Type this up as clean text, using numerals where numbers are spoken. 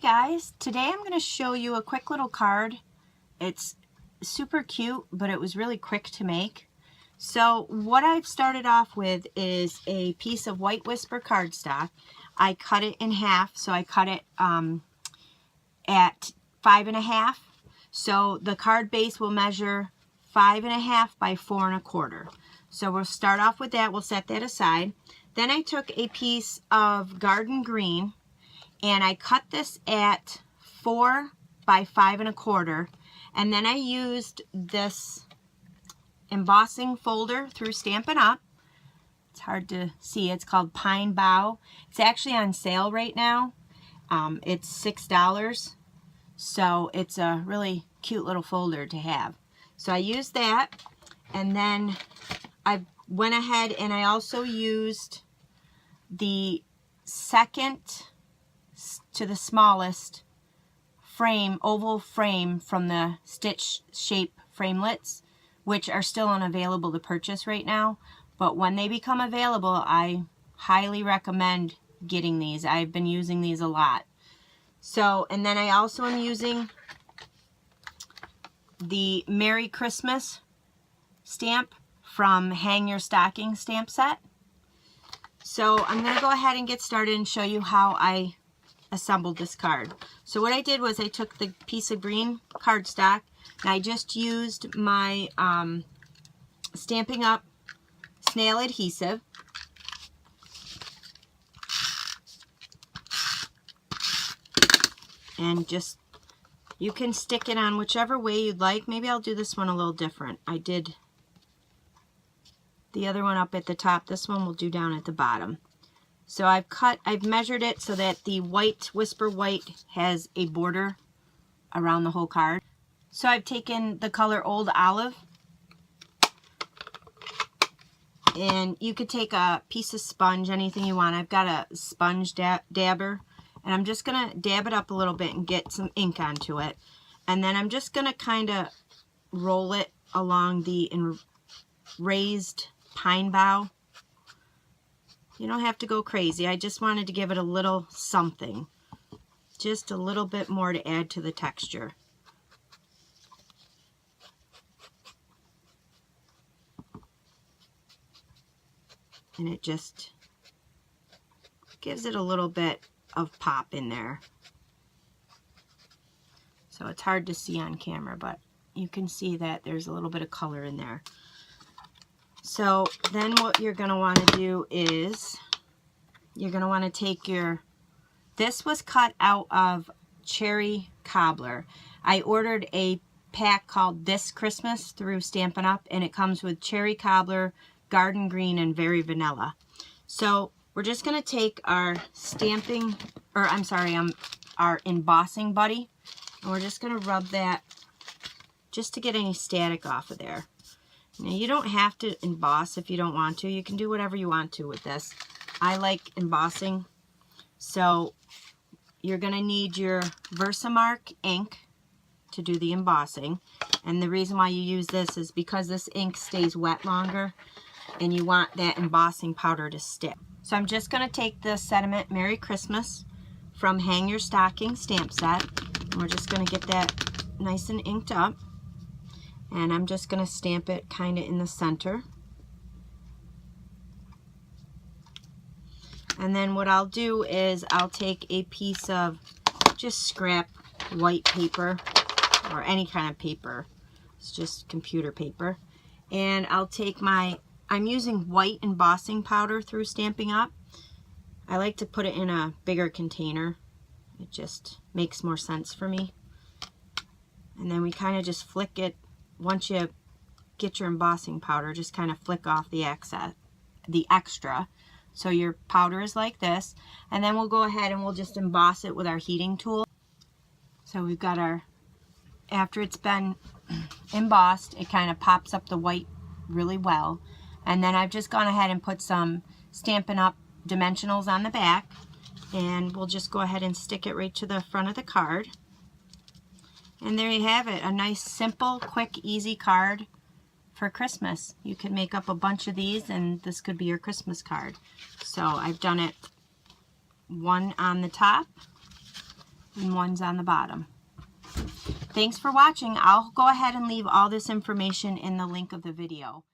guys, today I'm going to show you a quick little card. It's super cute, but it was really quick to make. So what I've started off with is a piece of white Whisper cardstock. I cut it in half, so I cut it at 5.5. So the card base will measure 5.5 by 4 1/4. So we'll start off with that. We'll set that aside. Then I took a piece of garden green and I cut this at 4 by 5 1/4. And then I used this embossing folder through Stampin' Up. It's hard to see. It's called Pine Bough. It's actually on sale right now. It's $6. So it's a really cute little folder to have. So I used that, and then I went ahead and I also used the second to the smallest frame, oval frame from the Stitched Shapes Framelits, which are still unavailable to purchase right now. But when they become available, I highly recommend getting these. I've been using these a lot. So, and then I also am using the Merry Christmas stamp from Hang Your Stocking stamp set. So I'm going to go ahead and get started and show you how I assembled this card. So what I did was I took the piece of green cardstock and I just used my Stampin' Up snail adhesive. And just, you can stick it on whichever way you'd like. Maybe I'll do this one a little different. I did the other one up at the top. This one we'll do down at the bottom. So I've measured it so that the white Whisper White has a border around the whole card. So I've taken the color Old Olive, and you could take a piece of sponge, anything you want. I've got a sponge dabber, and I'm just going to dab it up a little bit and get some ink onto it. And then I'm just going to kind of roll it along the raised pine bough. You don't have to go crazy. I just wanted to give it a little something. Just a little bit more to add to the texture. And it just gives it a little bit of pop in there. So it's hard to see on camera, but you can see that there's a little bit of color in there. So then what you're going to want to do is you're going to want to take this was cut out of cherry cobbler. I ordered a pack called This Christmas through Stampin' Up, and it comes with cherry cobbler, garden green, and very vanilla. So we're just going to take our our embossing buddy, and we're just going to rub that just to get any static off of there. Now, you don't have to emboss if you don't want to. You can do whatever you want to with this. I like embossing. So you're going to need your Versamark ink to do the embossing. And the reason why you use this is because this ink stays wet longer and you want that embossing powder to stick. So I'm just going to take the Sentiment Merry Christmas from Hang Your Stocking stamp set. And we're just going to get that nice and inked up. And I'm just going to stamp it kind of in the center. And then what I'll do is I'll take a piece of just scrap white paper or any kind of paper. It's just computer paper. And I'll take I'm using white embossing powder through Stampin' Up. I like to put it in a bigger container. It just makes more sense for me. And then we kind of just flick it. Once you get your embossing powder, just kind of flick off the extra. So your powder is like this. And then we'll go ahead and we'll just emboss it with our heating tool. So we've got after it's been embossed, it kind of pops up the white really well. And then I've just gone ahead and put some Stampin' Up dimensionals on the back. And we'll just go ahead and stick it right to the front of the card. And there you have it, a nice, simple, quick, easy card for Christmas. You could make up a bunch of these and this could be your Christmas card. So I've done it one on the top and one's on the bottom. Thanks for watching. I'll go ahead and leave all this information in the link of the video.